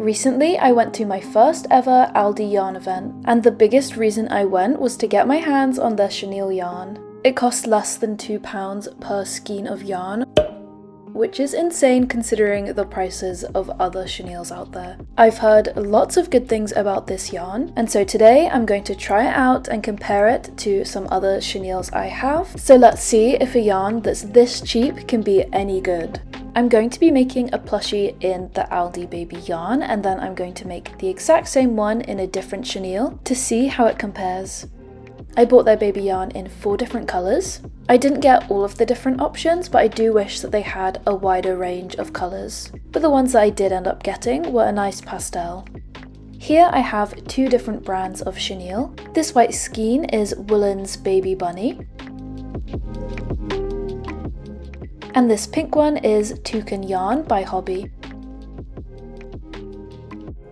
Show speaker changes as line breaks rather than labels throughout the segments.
Recently, I went to my first ever ALDI yarn event, and the biggest reason I went was to get my hands on their chenille yarn. It cost less than £2 per skein of yarn, which is insane considering the prices of other chenilles out there. I've heard lots of good things about this yarn, and so today I'm going to try it out and compare it to some other chenilles I have. So let's see if a yarn that's this cheap can be any good. I'm going to be making a plushie in the ALDI Baby Yarn, and then I'm going to make the exact same one in a different chenille to see how it compares. I bought their baby yarn in 4 different colours. I didn't get all of the different options, but I do wish that they had a wider range of colours. But the ones that I did end up getting were a nice pastel. Here I have 2 different brands of chenille. This white skein is Woolen's Baby Bunny, and this pink one is Toucan Yarn by Hobby.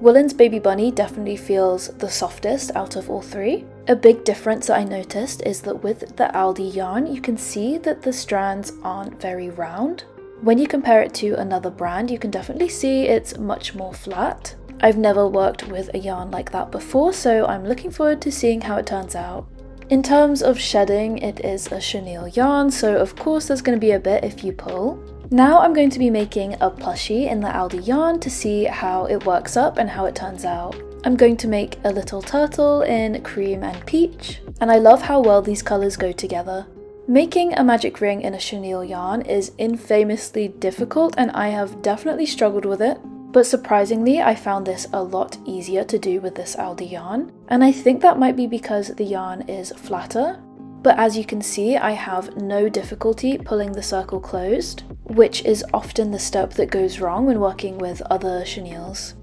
Woolen's Baby Bunny definitely feels the softest out of all 3. A big difference that I noticed is that with the ALDI yarn, you can see that the strands aren't very round. When you compare it to another brand, you can definitely see it's much more flat. I've never worked with a yarn like that before, so I'm looking forward to seeing how it turns out. In terms of shedding, it is a chenille yarn, so of course there's going to be a bit if you pull. Now I'm going to be making a plushie in the ALDI yarn to see how it works up and how it turns out. I'm going to make a little turtle in cream and peach, and I love how well these colours go together. Making a magic ring in a chenille yarn is infamously difficult, and I have definitely struggled with it. But surprisingly, I found this a lot easier to do with this ALDI yarn, and I think that might be because the yarn is flatter. But as you can see, I have no difficulty pulling the circle closed, which is often the step that goes wrong when working with other chenilles.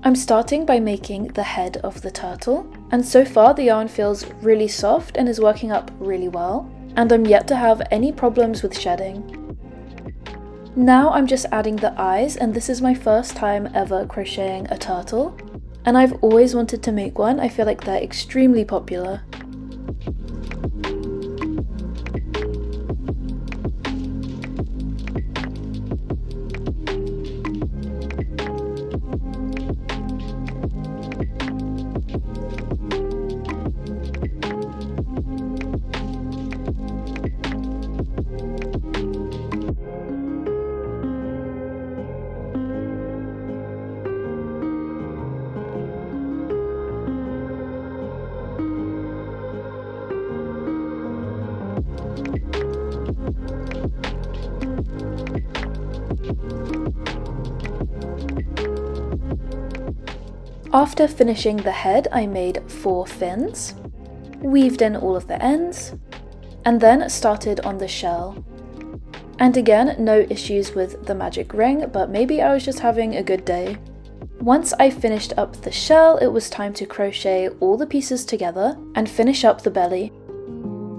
I'm starting by making the head of the turtle, and so far the yarn feels really soft and is working up really well, and I'm yet to have any problems with shedding. Now I'm just adding the eyes, and this is my first time ever crocheting a turtle, and I've always wanted to make one. I feel like they're extremely popular. After finishing the head, I made 4 fins, weaved in all of the ends, and then started on the shell. And again, no issues with the magic ring, but maybe I was just having a good day. Once I finished up the shell, it was time to crochet all the pieces together and finish up the belly.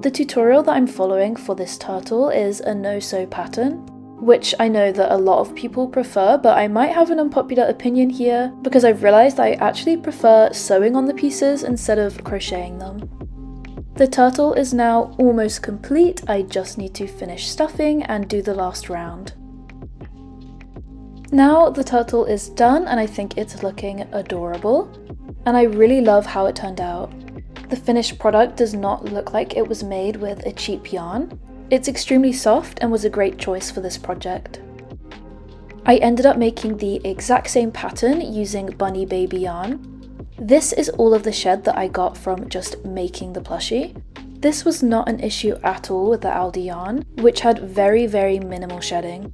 The tutorial that I'm following for this turtle is a no-sew pattern, which I know that a lot of people prefer, but I might have an unpopular opinion here because I've realised I actually prefer sewing on the pieces instead of crocheting them. The turtle is now almost complete. I just need to finish stuffing and do the last round. Now the turtle is done, and I think it's looking adorable, and I really love how it turned out. The finished product does not look like it was made with a cheap yarn. It's extremely soft and was a great choice for this project. I ended up making the exact same pattern using Bunny Baby Yarn. This is all of the shed that I got from just making the plushie. This was not an issue at all with the ALDI yarn, which had very minimal shedding.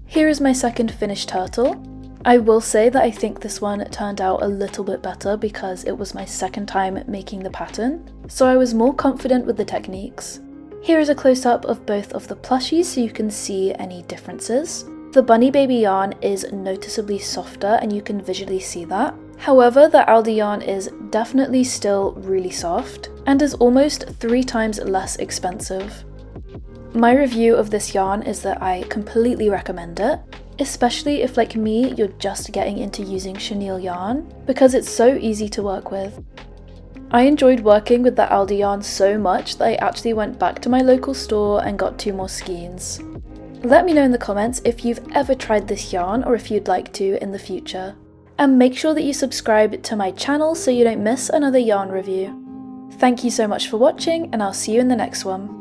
Here is my second finished turtle. I will say that I think this one turned out a little bit better because it was my second time making the pattern, so I was more confident with the techniques. Here is a close-up of both of the plushies so you can see any differences. The Bunny Baby yarn is noticeably softer and you can visually see that. However, the ALDI yarn is definitely still really soft and is almost 3 times less expensive. My review of this yarn is that I completely recommend it, especially if, like me, you're just getting into using chenille yarn because it's so easy to work with. I enjoyed working with the ALDI yarn so much that I actually went back to my local store and got 2 more skeins. Let me know in the comments if you've ever tried this yarn or if you'd like to in the future. And make sure that you subscribe to my channel so you don't miss another yarn review. Thank you so much for watching, and I'll see you in the next one.